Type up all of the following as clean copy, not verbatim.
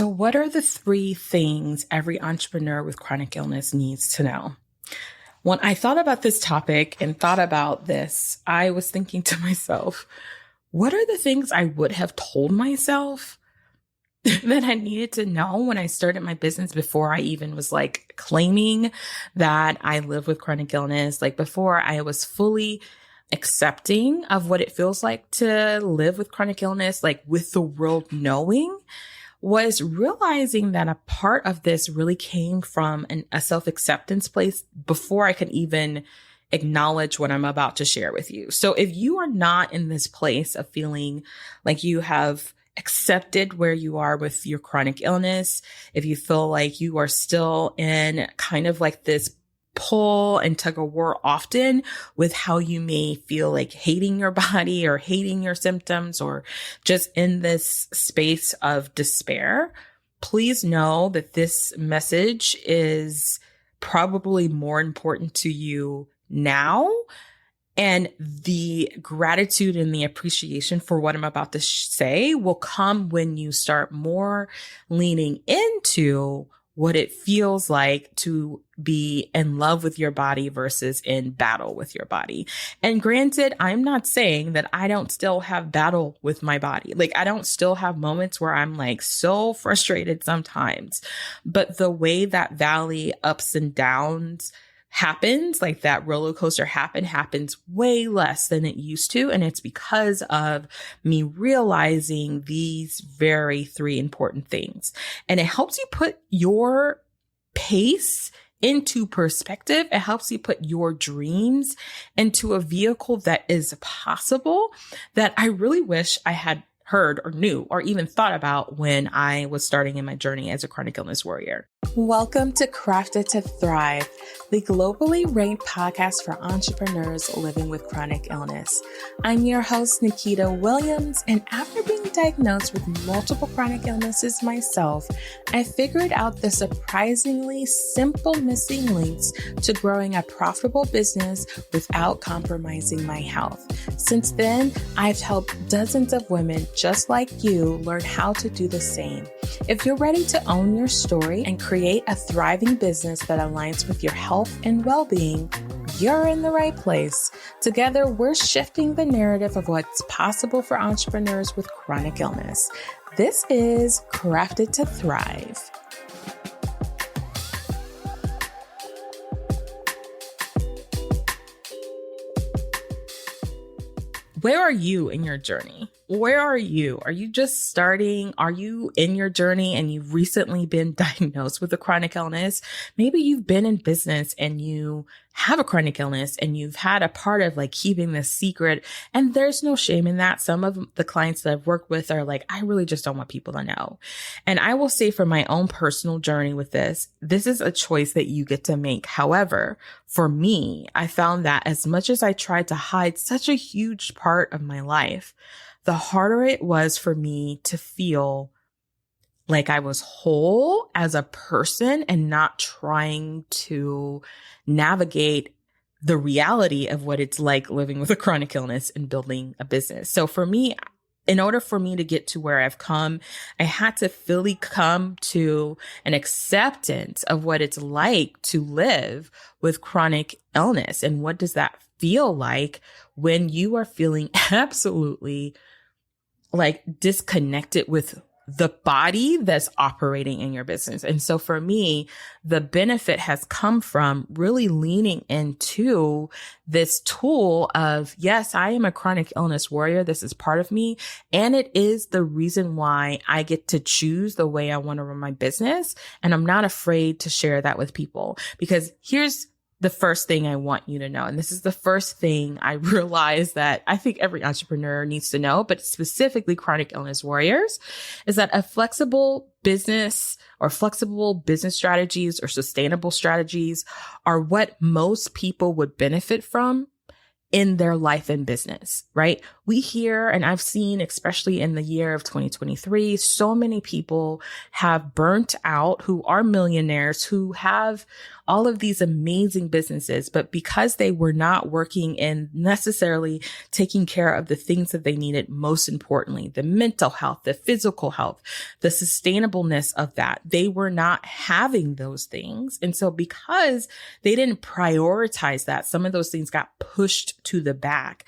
So, what are the three things every entrepreneur with chronic illness needs to know? When I thought about this topic and thought about this, I was thinking to myself, what are the things I would have told myself that I needed to know when I started my business before I even was like claiming that I live with chronic illness, like before I was fully accepting of what it feels like to live with chronic illness, like with the world knowing, was realizing that a part of this really came from a self-acceptance place before I could even acknowledge what I'm about to share with you. So if you are not in this place of feeling like you have accepted where you are with your chronic illness, if you feel like you are still in kind of like this pull and tug of war often with how you may feel like hating your body or hating your symptoms or just in this space of despair, please know that this message is probably more important to you now. And the gratitude and the appreciation for what I'm about to say will come when you start more leaning into what it feels like to be in love with your body versus in battle with your body. And granted, I'm not saying that I don't still have battle with my body. Like I don't still have moments where I'm like so frustrated sometimes, but the way that valley ups and downs happens, like that roller coaster happens way less than it used to. And it's because of me realizing these very three important things. And it helps you put your pace into perspective. It helps you put your dreams into a vehicle that is possible that I really wish I had heard or knew or even thought about when I was starting in my journey as a chronic illness warrior. Welcome to Crafted to Thrive, the globally ranked podcast for entrepreneurs living with chronic illness. I'm your host, Nikita Williams, and after being diagnosed with multiple chronic illnesses myself, I figured out the surprisingly simple missing links to growing a profitable business without compromising my health. Since then, I've helped dozens of women just like you learn how to do the same. If you're ready to own your story and create a thriving business that aligns with your health and well-being, you're in the right place. Together, we're shifting the narrative of what's possible for entrepreneurs with chronic illness. This is Crafted to Thrive. Where are you in your journey? Where are you? Are you just starting? Are you in your journey and you've recently been diagnosed with a chronic illness? Maybe you've been in business and you have a chronic illness and you've had a part of like keeping this secret. And there's no shame in that. Some of the clients that I've worked with are like, I really just don't want people to know. And I will say for my own personal journey with this is a choice that you get to make. However, for me, I found that as much as I tried to hide such a huge part of my life, the harder it was for me to feel like I was whole as a person and not trying to navigate the reality of what it's like living with a chronic illness and building a business. So for me, in order for me to get to where I've come, I had to fully come to an acceptance of what it's like to live with chronic illness. And what does that feel like when you are feeling absolutely like disconnected with the body that's operating in your business. And so for me, the benefit has come from really leaning into this tool of, yes, I am a chronic illness warrior. This is part of me. And it is the reason why I get to choose the way I want to run my business. And I'm not afraid to share that with people, because here's the first thing I want you to know. And this is the first thing I realized that I think every entrepreneur needs to know, but specifically chronic illness warriors, is that a flexible business or flexible business strategies or sustainable strategies are what most people would benefit from in their life and business, right? We hear, and I've seen, especially in the year of 2023, so many people have burnt out who are millionaires, who have all of these amazing businesses, but because they were not working in necessarily taking care of the things that they needed, most importantly, the mental health, the physical health, the sustainableness of that, they were not having those things. And so because they didn't prioritize that, some of those things got pushed to the back.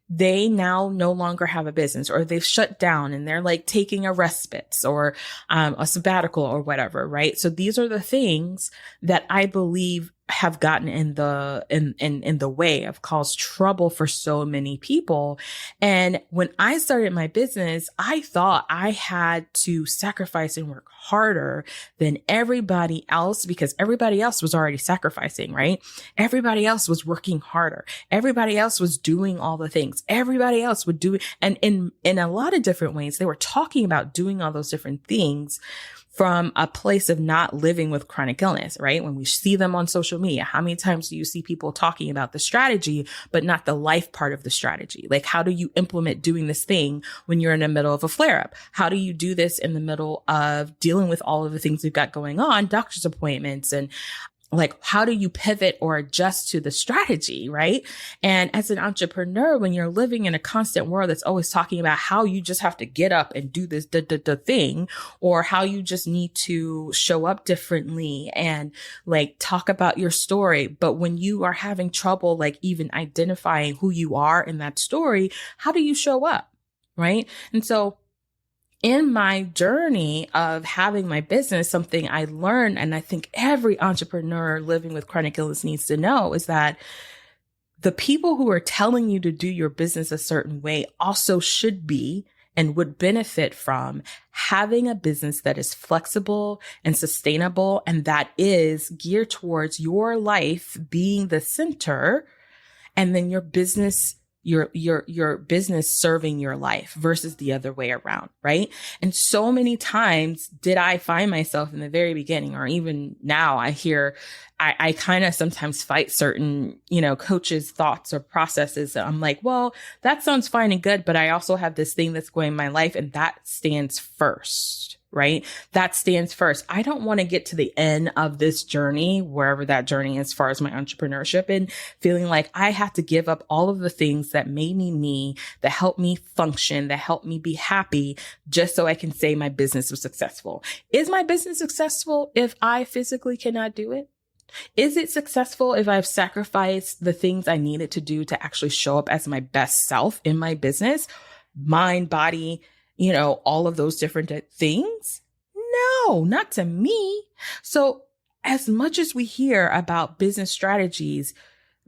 They now no longer have a business, or they've shut down and they're like taking a respite or a sabbatical or whatever, right? So these are the things that I believe have gotten in the way of caused trouble for so many people. And when I started my business, I thought I had to sacrifice and work harder than everybody else because everybody else was already sacrificing, right? Everybody else was working harder. Everybody else was doing all the things. Everybody else would do it. And in a lot of different ways, they were talking about doing all those different things from a place of not living with chronic illness, right? When we see them on social media, how many times do you see people talking about the strategy, but not the life part of the strategy? Like, how do you implement doing this thing when you're in the middle of a flare up? How do you do this in the middle of dealing with all of the things we've got going on, doctor's appointments, and like, how do you pivot or adjust to the strategy, right? And as an entrepreneur, when you're living in a constant world that's always talking about how you just have to get up and do this thing, or how you just need to show up differently and like talk about your story. But when you are having trouble, like even identifying who you are in that story, how do you show up, right? And so in my journey of having my business, something I learned, and I think every entrepreneur living with chronic illness needs to know, is that the people who are telling you to do your business a certain way also should be and would benefit from having a business that is flexible and sustainable, and that is geared towards your life being the center, and then your business serving your life versus the other way around, right? And so many times did I find myself in the very beginning, or even now I kind of sometimes fight certain, coaches' thoughts or processes. I'm like, well, that sounds fine and good, but I also have this thing that's going in my life, and that stands first. Right? That stands first. I don't want to get to the end of this journey, wherever that journey is, as far as my entrepreneurship, and feeling like I have to give up all of the things that made me, that helped me function, that helped me be happy, just so I can say my business was successful. Is my business successful if I physically cannot do it? Is it successful if I've sacrificed the things I needed to do to actually show up as my best self in my business? Mind, body, all of those different things? No, not to me. So as much as we hear about business strategies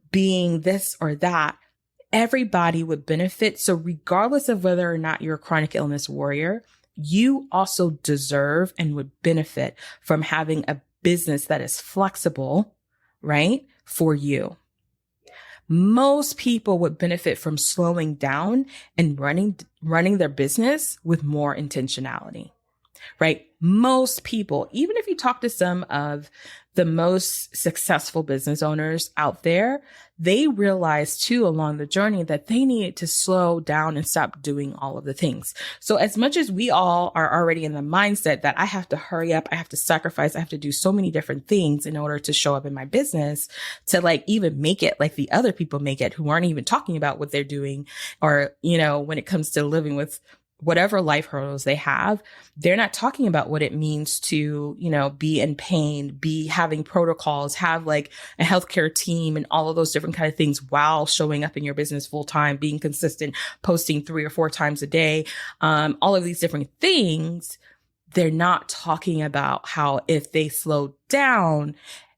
being this or that, everybody would benefit. So regardless of whether or not you're a chronic illness warrior, you also deserve and would benefit from having a business that is flexible, right, for you. Most people would benefit from slowing down and running their business with more intentionality, right? Most people, even if you talk to some of the most successful business owners out there, they realized too along the journey that they needed to slow down and stop doing all of the things. So as much as we all are already in the mindset that I have to hurry up, I have to sacrifice, I have to do so many different things in order to show up in my business to like even make it like the other people make it who aren't even talking about what they're doing, or, when it comes to living with whatever life hurdles they have, they're not talking about what it means to, be in pain, be having protocols, have like a healthcare team and all of those different kind of things while showing up in your business full time, being consistent, posting 3 or 4 times a day, all of these different things. They're not talking about how if they slow down,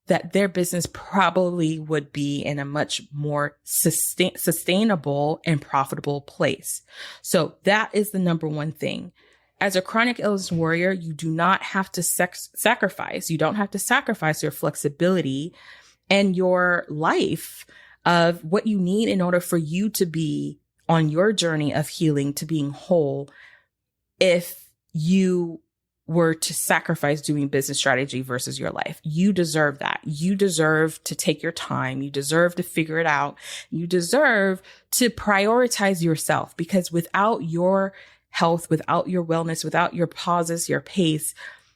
that their business probably would be in a much more sustainable and profitable place. So that is the number one thing. As a chronic illness warrior, you do not have to sacrifice. You don't have to sacrifice your flexibility and your life of what you need in order for you to be on your journey of healing to being whole. If you were to sacrifice doing business strategy versus your life. You deserve that. You deserve to take your time. You deserve to figure it out. You deserve to prioritize yourself, because without your health, without your wellness, without your pauses, your pace,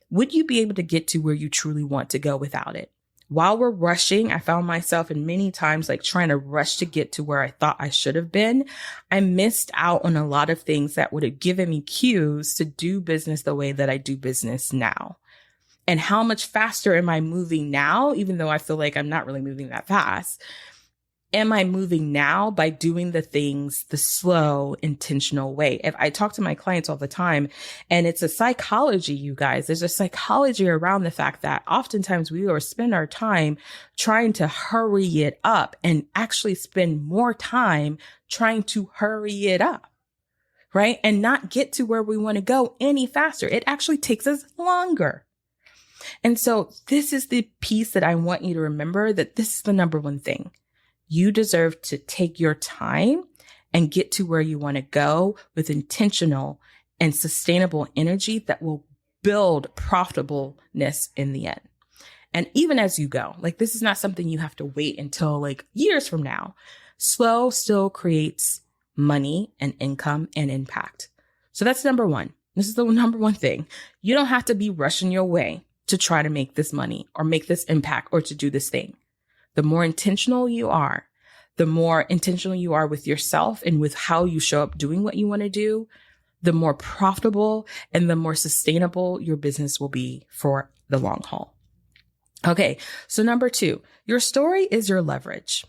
would you be able to get to where you truly want to go without it? While we're rushing, I found myself in many times like trying to rush to get to where I thought I should have been. I missed out on a lot of things that would have given me cues to do business the way that I do business now. And how much faster am I moving now, even though I feel like I'm not really moving that fast? Am I moving now by doing the things the slow, intentional way? If I talk to my clients all the time, and it's a psychology, you guys, there's a psychology around the fact that oftentimes we will spend our time trying to hurry it up and actually spend more time trying to hurry it up, right? And not get to where we want to go any faster. It actually takes us longer. And so this is the piece that I want you to remember, that this is the number one thing. You deserve to take your time and get to where you want to go with intentional and sustainable energy that will build profitableness in the end. And even as you go, like, this is not something you have to wait until like years from now. Slow still creates money and income and impact. So that's number one. This is the number one thing. You don't have to be rushing your way to try to make this money or make this impact or to do this thing. The more intentional you are, the more intentional you are with yourself and with how you show up doing what you want to do, the more profitable and the more sustainable your business will be for the long haul. Okay, so number two, your story is your leverage.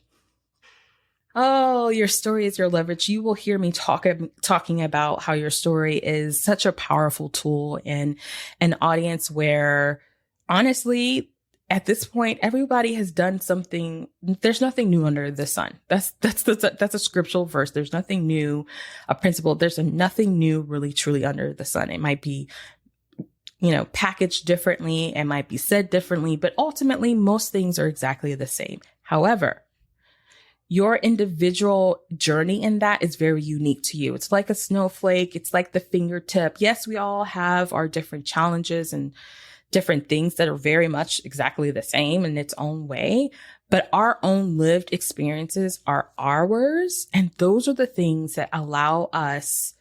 Oh, your story is your leverage. You will hear me talking about how your story is such a powerful tool in an audience where, honestly, at this point, everybody has done something. There's nothing new under the sun. That's a scriptural verse. There's nothing new, a principle. There's nothing new really truly under the sun. It might be, packaged differently. It might be said differently, but ultimately most things are exactly the same. However, your individual journey in that is very unique to you. It's like a snowflake. It's like the fingertip. Yes, we all have our different challenges and different things that are very much exactly the same in its own way, but our own lived experiences are ours. And those are the things that allow us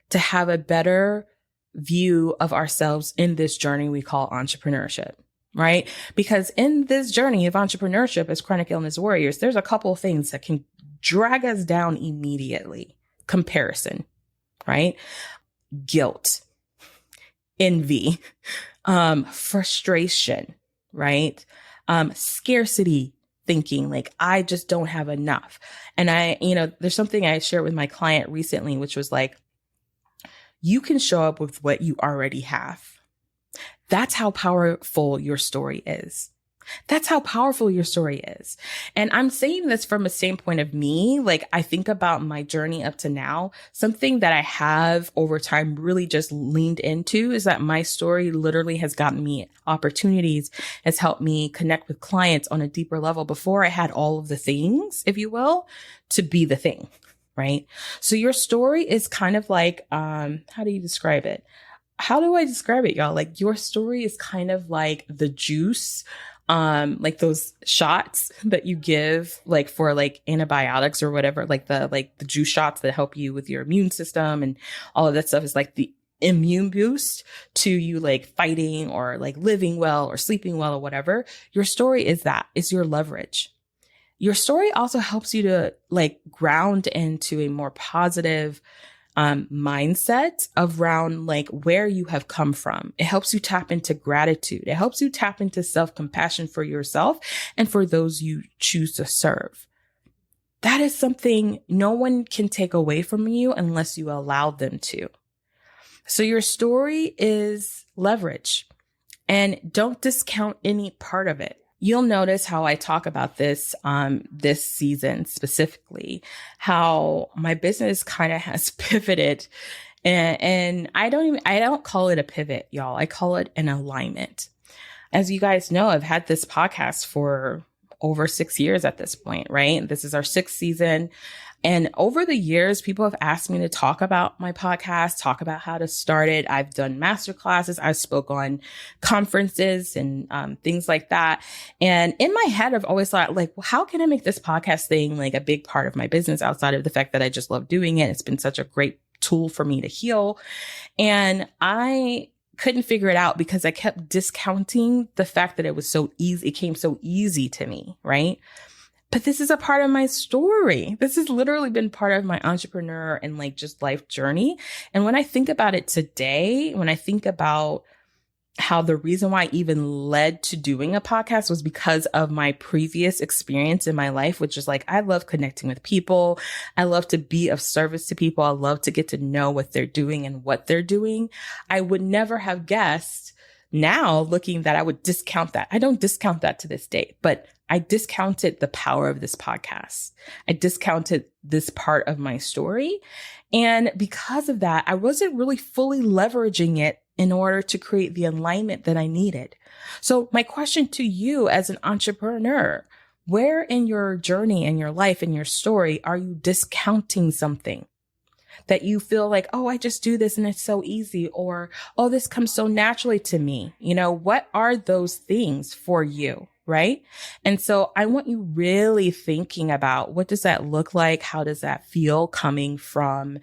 to have a better view of ourselves in this journey we call entrepreneurship, right? Because in this journey of entrepreneurship as chronic illness warriors, there's a couple of things that can drag us down immediately. Comparison, right? Guilt, envy, frustration, right? Scarcity thinking, like, I just don't have enough. And there's something I shared with my client recently, which was like, you can show up with what you already have. That's how powerful your story is. That's how powerful your story is. And I'm saying this from a standpoint of me. Like, I think about my journey up to now. Something that I have over time really just leaned into is that my story literally has gotten me opportunities, has helped me connect with clients on a deeper level before I had all of the things, if you will, to be the thing, right? So your story is kind of like, how do you describe it? How do I describe it, y'all? Like, your story is kind of like the juice, like those shots that you give, like for like antibiotics or whatever, like the juice shots that help you with your immune system and all of that stuff is like the immune boost to you, like fighting or like living well or sleeping well or whatever. Your story is that, is your leverage. Your story also helps you to like ground into a more positive mindset around like where you have come from. It helps you tap into gratitude. It helps you tap into self-compassion for yourself and for those you choose to serve. That is something no one can take away from you unless you allow them to. So your story is leverage, and don't discount any part of it. You'll notice how I talk about this this season specifically, how my business kind of has pivoted, and I don't call it a pivot, y'all. I call it an alignment. As you guys know, I've had this podcast for over 6 years at this point, right? This is our sixth season. And over the years, people have asked me to talk about my podcast, talk about how to start it. I've done master classes. I spoke on conferences and things like that. And in my head, I've always thought, like, well, how can I make this podcast thing like a big part of my business outside of the fact that I just love doing it? It's been such a great tool for me to heal. And I couldn't figure it out because I kept discounting the fact that it was so easy. It came so easy to me, right? But this is a part of my story. This has literally been part of my entrepreneur and like just life journey. And when I think about it today, when I think about how the reason why I even led to doing a podcast was because of my previous experience in my life, which is like, I love connecting with people. I love to be of service to people. I love to get to know what they're doing and what they're doing. I would never have guessed now looking that I would discount that. I don't discount that to this day, but I discounted the power of this podcast. I discounted this part of my story. And because of that, I wasn't really fully leveraging it in order to create the alignment that I needed. So my question to you as an entrepreneur, where in your journey and your life and your story are you discounting something that you feel like, oh, I just do this and it's so easy, or, oh, this comes so naturally to me? You know, what are those things for you? Right. And so I want you really thinking about, what does that look like? How does that feel coming from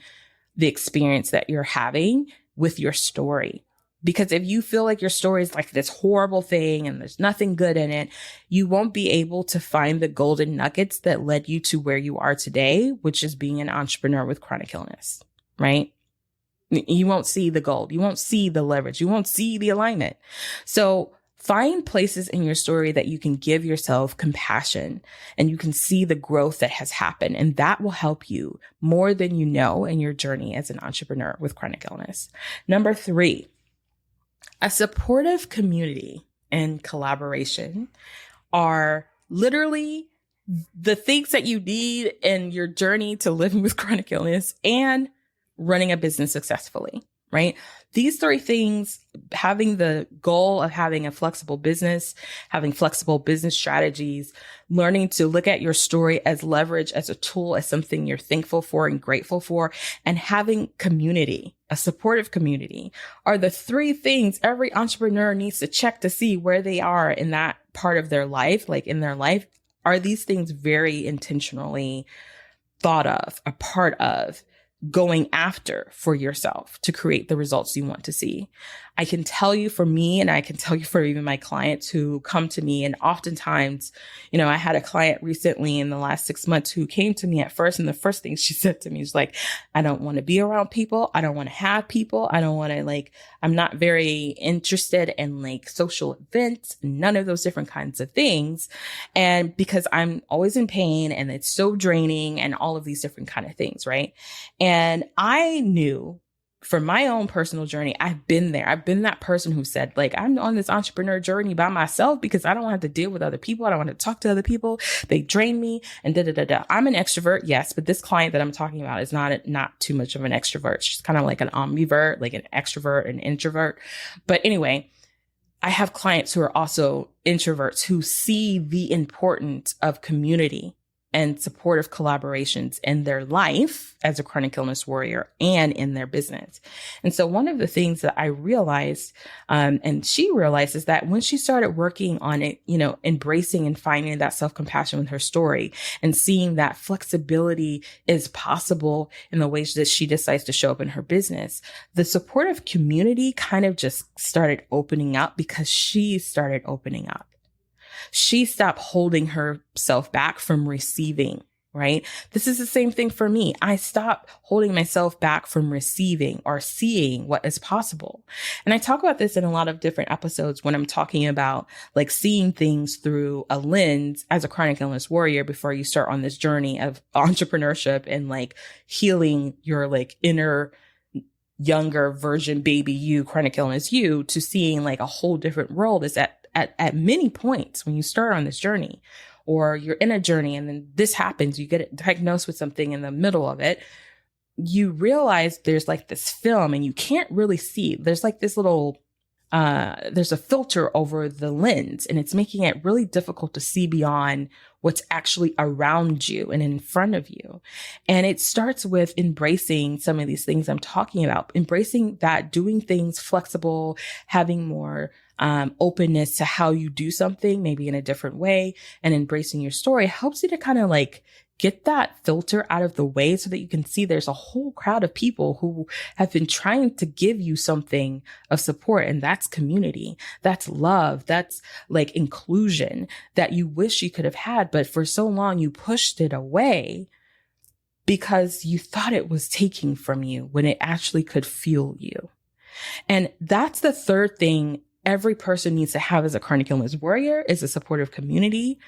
the experience that you're having with your story? Because if you feel like your story is like this horrible thing and there's nothing good in it, you won't be able to find the golden nuggets that led you to where you are today, which is being an entrepreneur with chronic illness, right? You won't see the gold. You won't see the leverage. You won't see the alignment. So find places in your story that you can give yourself compassion and you can see the growth that has happened. And that will help you more than you know in your journey as an entrepreneur with chronic illness. Number 3, a supportive community and collaboration are literally the things that you need in your journey to living with chronic illness and running a business successfully, right? These 3 things, having the goal of having a flexible business, having flexible business strategies, learning to look at your story as leverage, as a tool, as something you're thankful for and grateful for, and having community, a supportive community, are the 3 things every entrepreneur needs to check to see where they are in that part of their life, like in their life. Are these things very intentionally thought of, a part of, going after for yourself to create the results you want to see? I can tell you for me, and I can tell you for even my clients who come to me, and oftentimes, you know, I had a client recently in the last 6 months who came to me at first, and the first thing she said to me was like, I don't want to be around people. I don't want to have people. I don't want to, like, I'm not very interested in like social events, none of those different kinds of things. And because I'm always in pain and it's so draining and all of these different kind of things, right? And I knew for my own personal journey, I've been there. I've been that person who said, like, I'm on this entrepreneur journey by myself because I don't want to have to deal with other people. I don't want to talk to other people. They drain me and da, da, da, da. I'm an extrovert. Yes. But this client that I'm talking about is not too much of an extrovert. She's kind of like an ambivert, like an extrovert and introvert. But anyway, I have clients who are also introverts who see the importance of community and supportive collaborations in their life as a chronic illness warrior and in their business. And so one of the things that I realized, and she realized, is that when she started working on it, you know, embracing and finding that self-compassion with her story and seeing that flexibility is possible in the ways that she decides to show up in her business, the supportive community kind of just started opening up because she started opening up. She stopped holding herself back from receiving, right? This is the same thing for me. I stopped holding myself back from receiving or seeing what is possible. And I talk about this in a lot of different episodes when I'm talking about like seeing things through a lens as a chronic illness warrior before you start on this journey of entrepreneurship and like healing your like inner younger version, baby you, chronic illness you, to seeing like a whole different world is at many points when you start on this journey, or you're in a journey and then this happens, you get diagnosed with something in the middle of it, you realize there's like this film and you can't really see. There's like this little there's a filter over the lens, and it's making it really difficult to see beyond what's actually around you and in front of you. And it starts with embracing some of these things I'm talking about, embracing that, doing things flexible, having more openness to how you do something, maybe in a different way, and embracing your story helps you to kind of like get that filter out of the way so that you can see there's a whole crowd of people who have been trying to give you something of support. And that's community. That's love. That's like inclusion that you wish you could have had. But for so long, you pushed it away because you thought it was taking from you when it actually could fuel you. And that's the third thing every person needs to have as a chronic illness warrior is a supportive community.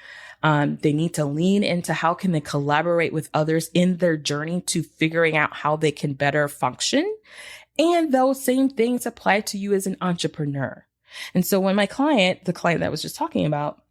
They need to lean into how can they collaborate with others in their journey to figuring out how they can better function. And those same things apply to you as an entrepreneur. And so when the client that I was just talking about,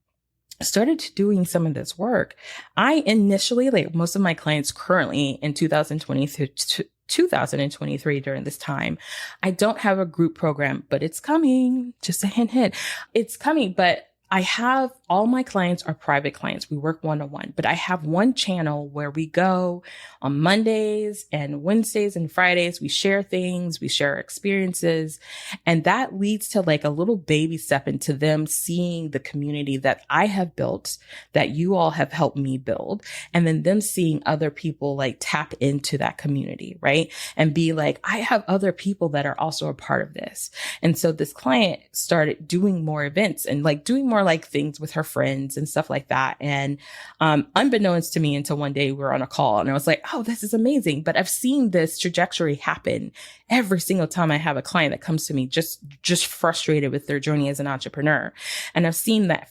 started doing some of this work, I initially, like most of my clients currently in 2023 during this time, I don't have a group program, but it's coming. Just a hint. It's coming, but I have all my clients are private clients. We work one-on-one, but I have one channel where we go on Mondays and Wednesdays and Fridays. We share things, we share experiences, and that leads to like a little baby step into them seeing the community that I have built, that you all have helped me build, and then them seeing other people like tap into that community, right? And be like, I have other people that are also a part of this. And so this client started doing more events and like doing more like things with her friends and stuff like that. And unbeknownst to me until one day we were on a call and I was like, oh, this is amazing. But I've seen this trajectory happen every single time I have a client that comes to me just frustrated with their journey as an entrepreneur. And I've seen that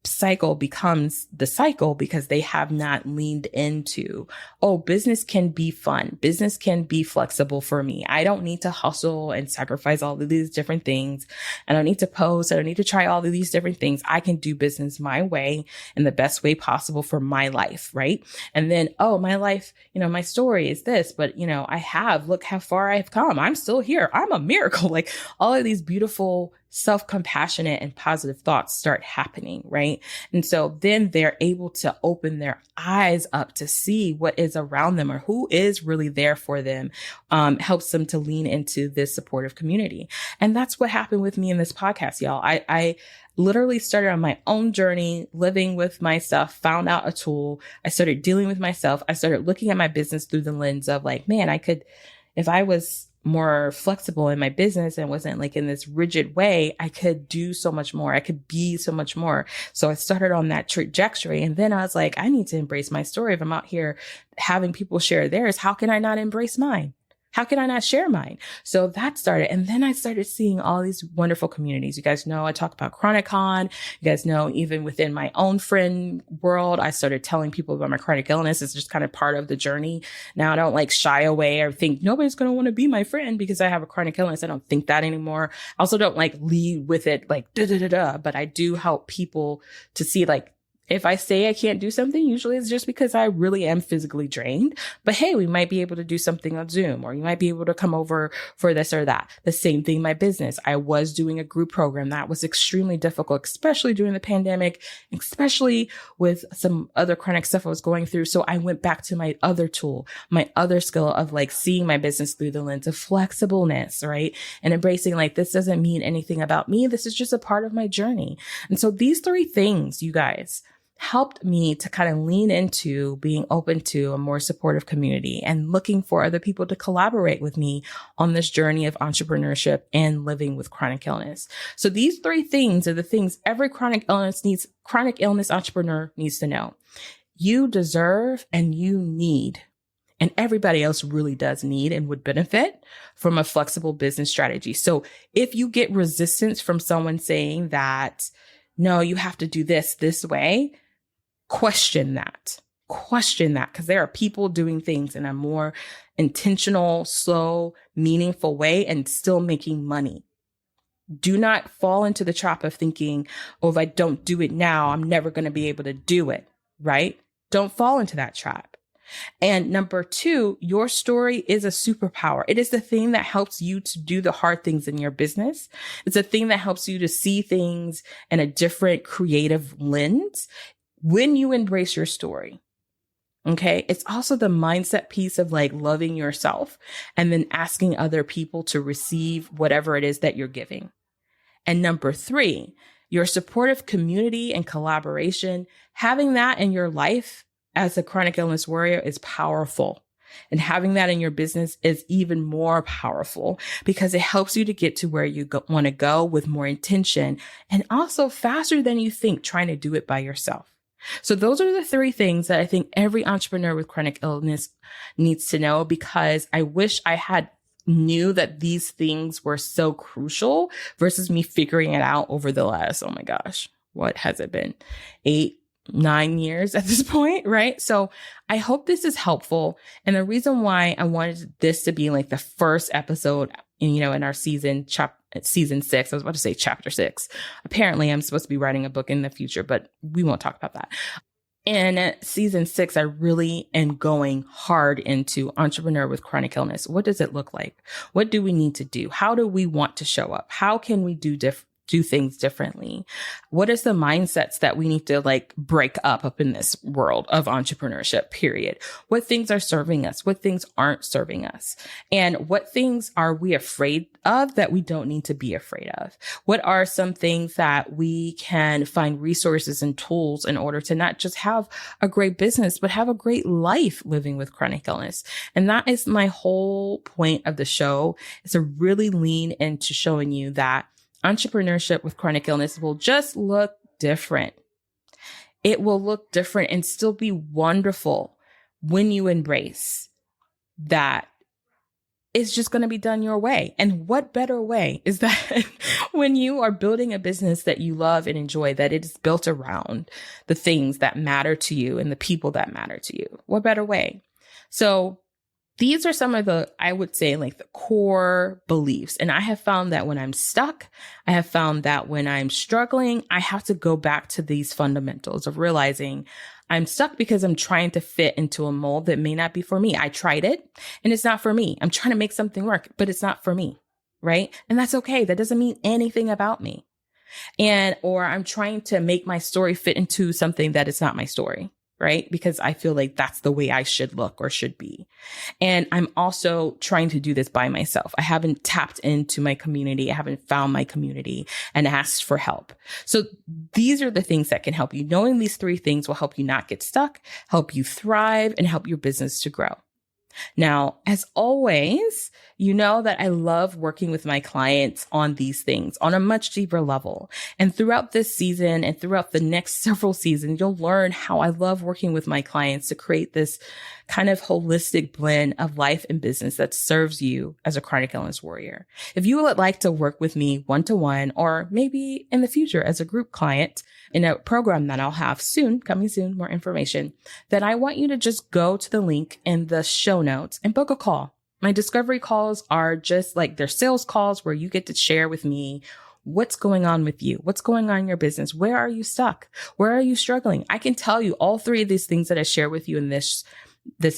cycle becomes the cycle because they have not leaned into, oh, business can be fun. Business can be flexible for me. I don't need to hustle and sacrifice all of these different things. I don't need to post. I don't need to try all of these different things. I can do business my way in the best way possible for my life. Right. And then, oh, my life, my story is this, but look how far I've come. I'm still here. I'm a miracle. Like all of these beautiful self-compassionate and positive thoughts start happening, right? And so then they're able to open their eyes up to see what is around them or who is really there for them, helps them to lean into this supportive community. And that's what happened with me in this podcast, y'all. I literally started on my own journey, living with my stuff, found out a tool. I started dealing with myself. I started looking at my business through the lens of like, man, if I was more flexible in my business and wasn't like in this rigid way, I could do so much more. I could be so much more. So I started on that trajectory. And then I was like, I need to embrace my story. If I'm out here having people share theirs, how can I not embrace mine? How can I not share mine? So that started. And then I started seeing all these wonderful communities. You guys know I talk about chronically. You guys know even within my own friend world, I started telling people about my chronic illness. It's just kind of part of the journey. Now I don't like shy away or think nobody's going to want to be my friend because I have a chronic illness. I don't think that anymore. I also don't like lead with it like but I do help people to see like, if I say I can't do something, usually it's just because I really am physically drained. But hey, we might be able to do something on Zoom, or you might be able to come over for this or that. The same thing in my business. I was doing a group program that was extremely difficult, especially during the pandemic, especially with some other chronic stuff I was going through. So I went back to my other tool, my other skill of like seeing my business through the lens of flexibleness, right? And embracing like, this doesn't mean anything about me. This is just a part of my journey. And so these three things, you guys, helped me to kind of lean into being open to a more supportive community and looking for other people to collaborate with me on this journey of entrepreneurship and living with chronic illness. So these three things are the things every chronic illness entrepreneur needs to know. You deserve and you need, and everybody else really does need and would benefit from a flexible business strategy. So if you get resistance from someone saying that, no, you have to do this way, question that, because there are people doing things in a more intentional, slow, meaningful way and still making money. Do not fall into the trap of thinking, oh, if I don't do it now, I'm never going to be able to do it, right? Don't fall into that trap. And number two, your story is a superpower. It is the thing that helps you to do the hard things in your business. It's a thing that helps you to see things in a different creative lens when you embrace your story. Okay. It's also the mindset piece of like loving yourself and then asking other people to receive whatever it is that you're giving. And number three, your supportive community and collaboration, having that in your life as a chronic illness warrior is powerful. And having that in your business is even more powerful because it helps you to get to where you want to go with more intention and also faster than you think trying to do it by yourself. So those are the three things that I think every entrepreneur with chronic illness needs to know, because I wish I had knew that these things were so crucial versus me figuring it out over the last, oh my gosh, what has it been? 8-9 years at this point, right? So I hope this is helpful. And the reason why I wanted this to be like the first episode in our season 6, I was about to say chapter 6. Apparently I'm supposed to be writing a book in the future, but we won't talk about that. In season 6, I really am going hard into entrepreneur with chronic illness. What does it look like? What do we need to do? How do we want to show up? How can we do things differently? What is the mindsets that we need to like break up in this world of entrepreneurship, period? What things are serving us? What things aren't serving us? And what things are we afraid of that we don't need to be afraid of? What are some things that we can find resources and tools in order to not just have a great business, but have a great life living with chronic illness? And that is my whole point of the show, is to really lean into showing you that entrepreneurship with chronic illness will just look different. It will look different and still be wonderful when you embrace that it's just going to be done your way. And what better way is that when you are building a business that you love and enjoy, that it is built around the things that matter to you and the people that matter to you? What better way? So these are some of the, I would say, like the core beliefs. And I have found that when I'm stuck, I have found that when I'm struggling, I have to go back to these fundamentals of realizing I'm stuck because I'm trying to fit into a mold that may not be for me. I tried it and it's not for me. I'm trying to make something work, but it's not for me. Right. And that's okay. That doesn't mean anything about me. Or I'm trying to make my story fit into something that is not my story. Right? Because I feel like that's the way I should look or should be. And I'm also trying to do this by myself. I haven't tapped into my community. I haven't found my community and asked for help. So these are the things that can help you. Knowing these three things will help you not get stuck, help you thrive, and help your business to grow. Now, as always, you know that I love working with my clients on these things on a much deeper level. And throughout this season and throughout the next several seasons, you'll learn how I love working with my clients to create this kind of holistic blend of life and business that serves you as a chronic illness warrior. If you would like to work with me one-to-one, or maybe in the future as a group client in a program that I'll have soon, coming soon, more information, then I want you to just go to the link in the show notes and book a call. My discovery calls are just like they're sales calls where you get to share with me what's going on with you, what's going on in your business, where are you stuck, where are you struggling. I can tell you all three of these things that I share with you in this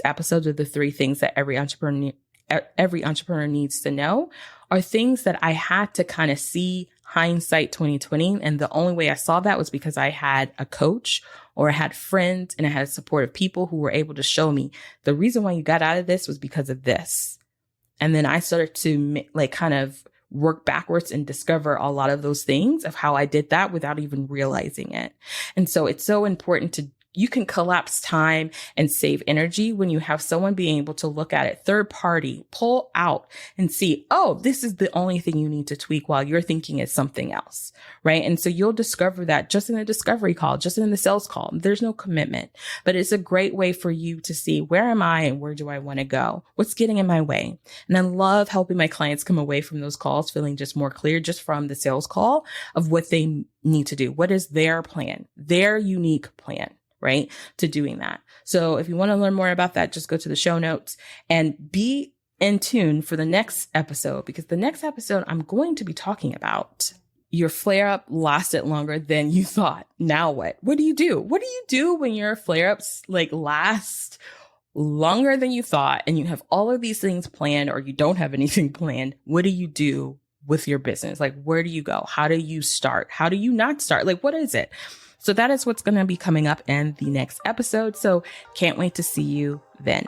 episode are the three things that every entrepreneur needs to know, are things that I had to kind of see hindsight 2020. And the only way I saw that was because I had a coach, or I had friends, and I had supportive people who were able to show me the reason why you got out of this was because of this. And then I started to like kind of work backwards and discover a lot of those things of how I did that without even realizing it. And so it's so important you can collapse time and save energy when you have someone being able to look at it, third party, pull out and see, oh, this is the only thing you need to tweak while you're thinking it's something else, right? And so you'll discover that just in the discovery call, just in the sales call. There's no commitment, but it's a great way for you to see, where am I and where do I want to go? What's getting in my way? And I love helping my clients come away from those calls feeling just more clear just from the sales call of what they need to do. What is their plan, their unique plan, right, to doing that. So if you want to learn more about that, just go to the show notes and be in tune for the next episode, because the next episode I'm going to be talking about your flare up lasted longer than you thought. Now what? What do you do? What do you do when your flare ups like last longer than you thought and you have all of these things planned or you don't have anything planned, what do you do with your business? Like, where do you go? How do you start? How do you not start? Like, what is it? So that is what's going to be coming up in the next episode. So can't wait to see you then.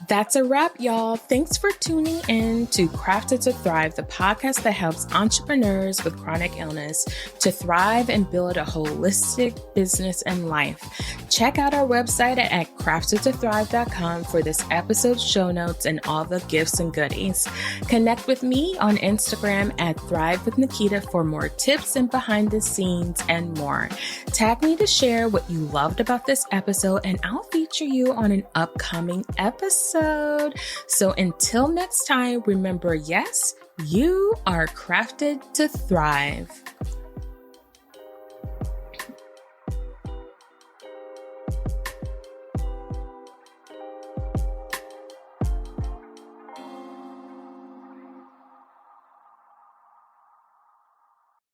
That's a wrap, y'all. Thanks for tuning in to Crafted to Thrive, the podcast that helps entrepreneurs with chronic illness to thrive and build a holistic business and life. Check out our website at craftedtothrive.com for this episode's show notes and all the gifts and goodies. Connect with me on Instagram at Thrive with Nikita for more tips and behind the scenes and more. Tag me to share what you loved about this episode and I'll feature you on an upcoming episode. So until next time, remember, yes, you are crafted to thrive.